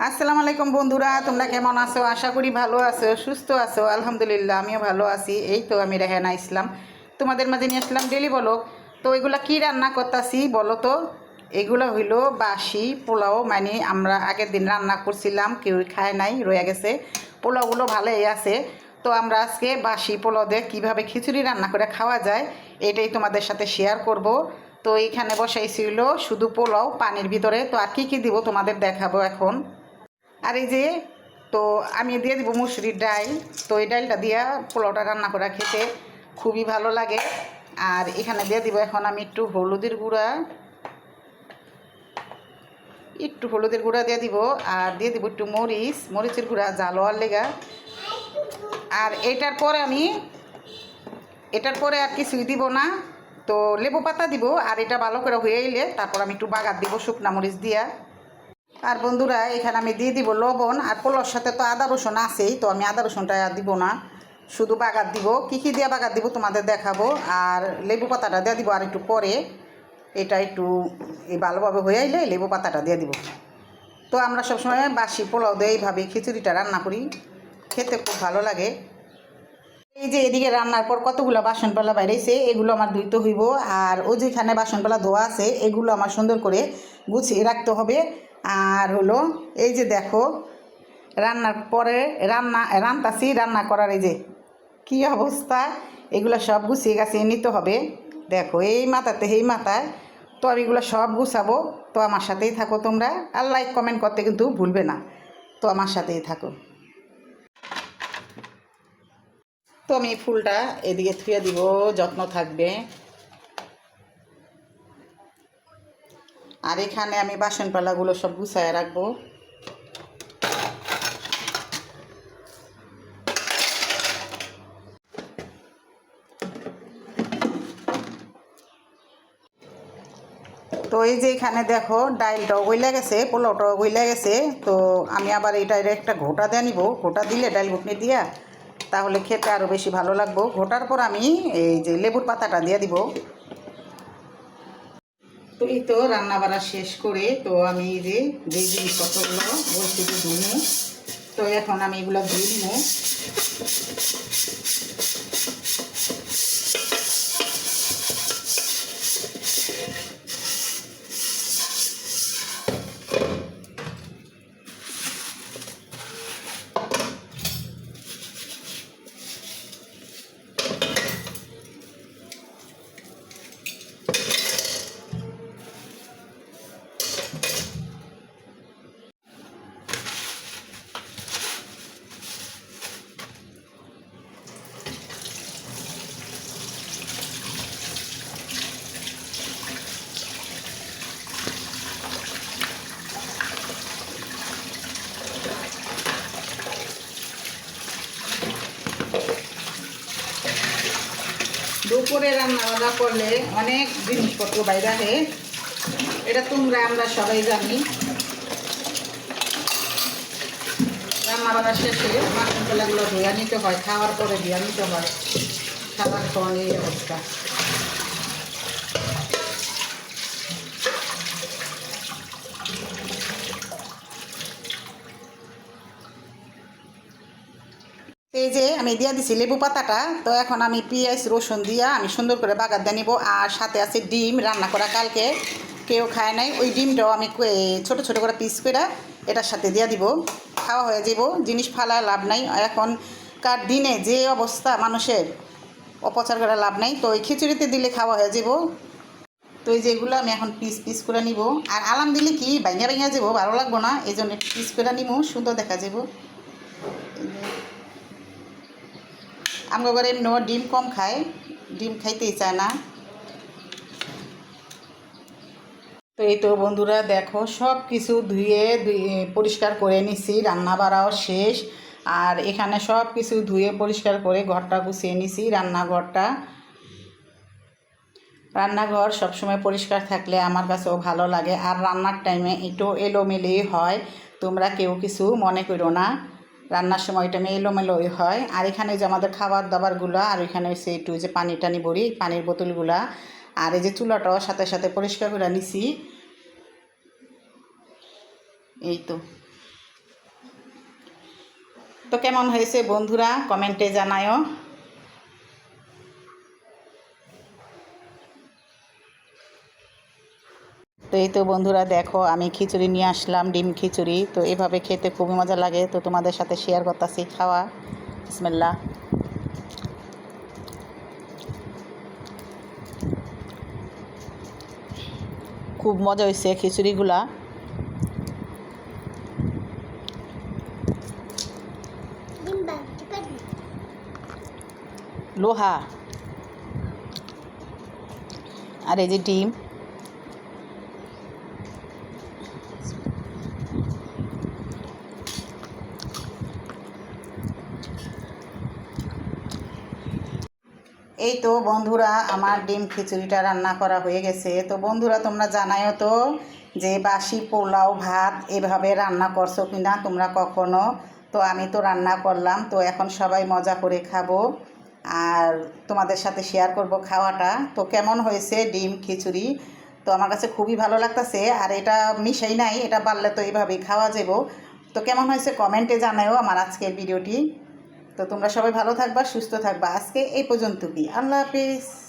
আসসালামু আলাইকুম বন্ধুরা, তোমরা কেমন আছো? আশা করি ভালো আছো, সুস্থ আছো। আলহামদুলিল্লাহ আমিও ভালো আছি। এই তো আমি রেহানা ইসলাম তোমাদের মাঝে নিয়ে আসলাম ডেলি ব্লগ। তো এগুলা কি রান্না করতেছি বলো তো? এগুলো হইলো বাসি পোলাও, মানে আমরা আগের দিন রান্না করছিলাম, কেউ খায় নাই, রয়ে গেছে। পোলাওগুলো ভালোই আছে। তো আমরা আজকে বাসি পোলাও দিয়ে কীভাবে খিচুড়ি রান্না করে খাওয়া যায় এটাই তোমাদের সাথে শেয়ার করব। তো এইখানে বসাইছিল শুধু পোলাও পানির ভিতরে। তো আর কী দিব তোমাদের দেখাবো এখন। আর এই যে, তো আমি দিয়ে দেবো মুসুরির ডাল। তো এই ডালটা দিয়া পোলাওটা রান্না করা খেতে খুবই ভালো লাগে। আর এখানে দিয়ে দিব এখন আমি একটু হলুদের গুঁড়া, দিয়ে দিব। আর দিয়ে দিব একটু মরিচের গুঁড়া, জাল হওয়ার লেগা। আর এটার পরে আর কিছুই দিব না। তো লেবু পাতা দিব। আর এটা ভালো করে হয়ে এলে তারপর আমি একটু বাগার দিব শুকনা মরিচ দিয়া। আর বন্ধুরা এখানে আমি দিয়ে দিব লবণ। আর পোলাওর সাথে তো আদা রসুন আছেই, তো আমি আদা রসুনটা দিব না, শুধু বাগার দিব। কী কী দিয়ে বাগার দিব তোমাদের দেখাবো। আর লেবু পাতাটা দিয়ে দিব আর একটু পরে। এটা একটু ভালোভাবে হয়ে আইলে লেবু পাতাটা দিয়ে দিব। তো আমরা সবসময় বাসি পোলাও দিয়ে এইভাবে খিচুড়িটা রান্না করি, খেতে খুব ভালো লাগে। এই যে এদিকে রান্নার পর কতগুলো বাসনপালা বাইরেছে, এগুলো আমার ধুইতে হইব। আর ওই যেখানে বাসনপালা ধোয়া আছে এগুলো আমার সুন্দর করে গুছিয়ে রাখতে হবে। আর হলো এই যে দেখো, রান্নার পরে রান্না করার এই যে কী অবস্থা, এগুলো সব গুছিয়ে গাছিয়ে নিতে হবে। দেখো এই মাথাতে এই মাথায়, তো আমি এগুলো সব গুছাবো। তো আমার সাথেই থাকো তোমরা, আর লাইক কমেন্ট করতে কিন্তু ভুলবে না। তো আমার সাথেই থাকো। তো আমি ফুলটা এদিকে থুয়ে দিব, যত্ন থাকবে। আর এখানে আমি বাসনপালাগুলো সব গুছায় রাখবো। তো এই যে এখানে দেখো ডাইলটাও গইলা গেছে, পোলাওটাও গইলা গেছে। তো আমি আবার এটা একটা ঘোটা দিয়ে নিব। ঘোটা দিলে ডাইল ঘুটনি দিয়া তাহলে খেতে আরও বেশি ভালো লাগবো। ঘোটার পর আমি এই যে লেবুর পাতাটা দিয়ে দিব। তো এই তো রান্না বাড়া শেষ করে তো আমি এই যে জিনিসপত্রগুলো বলছি যে ধুমু। তো এখন আমি এগুলো ধুয়ে নিব। দুপুরে রান্না করলে অনেক জিনিসপত্র বাইরে আসে, এটা আমরা সবাই জানি। রান্না বান্না শেষে মশলাগুলো ধুয়ে নিতে হয়, খাওয়ার পরে ধুয়ে নিতে হয়। খাবার খাওয়ার এই অবস্থা। এই যে আমি দিয়ে দিছি লেবু পাতাটা। তো এখন আমি পেঁয়াজ রসুন দিয়া আমি সুন্দর করে বাগার দিয়ে নিব। আর সাথে আছে ডিম রান্না করা, কালকে কেউ খায় নাই। ওই ডিমটাও আমি ছোট ছোট করে পিস করে এটার সাথে দিয়ে দিব। খাওয়া হয়ে যাব, জিনিস ফালা লাভ নাই। এখনকার দিনে যে অবস্থা মানুষের, অপচার করা লাভ নাই। তো ওই খিচুড়িতে দিলে খাওয়া হয়ে যাব। তো এই যেগুলো আমি এখন পিস পিস করে নিব। আর আলাম দিলে কি ভাঙা ভাঙা যাবো, ভালো লাগবো না, এই জন্য পিস করে নিব, সুন্দর দেখা যাব। আমার ঘরে এমনি ডিম কম খায়, ডিম খাইতেই চায় না। তো এই তো বন্ধুরা দেখো সব কিছু ধুয়ে পরিষ্কার করে নিছি, রান্না বাড়াও শেষ। আর এখানে সব কিছু ধুয়ে পরিষ্কার করে ঘরটা গুছিয়ে নিছি। রান্নাঘর সবসময় পরিষ্কার থাকলে আমার কাছেও ভালো লাগে। আর রান্নার টাইমে একটু এলোমেলোই হয়, তোমরা কেউ কিছু মনে করো না। রান্নার সময় টাইমে এলোমেলোই হয়। আর এখানে যে আমাদের খাবার দাবারগুলো, আর ওইখানে হচ্ছে একটু যে পানি টানি ভরি, পানির বোতলগুলা। আর এই যে চুলাটাও সাথে সাথে পরিষ্কার করে নিছি। এই তো তো কেমন হয়েছে বন্ধুরা কমেন্টে জানায়ও। তো এই তো বন্ধুরা দেখো আমি খিচুড়ি নিয়ে আসলাম, ডিম খিচুড়ি। তো এভাবে খেতে খুবই মজা লাগে, তো তোমাদের সাথে শেয়ার করতেছি খাওয়া। বিসমিল্লাহ। খুব মজা হয়েছে খিচুড়িগুলা। লোহা আর এই যে ডিম। এই তো বন্ধুরা আমার ডিম খিচুড়িটা রান্না করা হয়ে গেছে। তো বন্ধুরা তোমরা জানায়ও তো যে বাসি পোলাও ভাত এভাবে রান্না করছো কিনা তোমরা কখনো। তো আমি তো রান্না করলাম, তো এখন সবাই মজা করে খাবো আর তোমাদের সাথে শেয়ার করব খাওয়াটা। তো কেমন হয়েছে ডিম খিচুড়ি, তো আমার কাছে খুবই ভালো লাগতেছে। আর এটা মিশাই নাই, এটা বাড়লে তো এইভাবেই খাওয়া যাব। তো কেমন হয়েছে কমেন্টে জানায়ও আমার আজকের ভিডিওটি। তো তোমরা সবাই ভালো থাকবা, সুস্থ থাকবা। আজকে এই পর্যন্তই। আল্লাহ হাফিজ।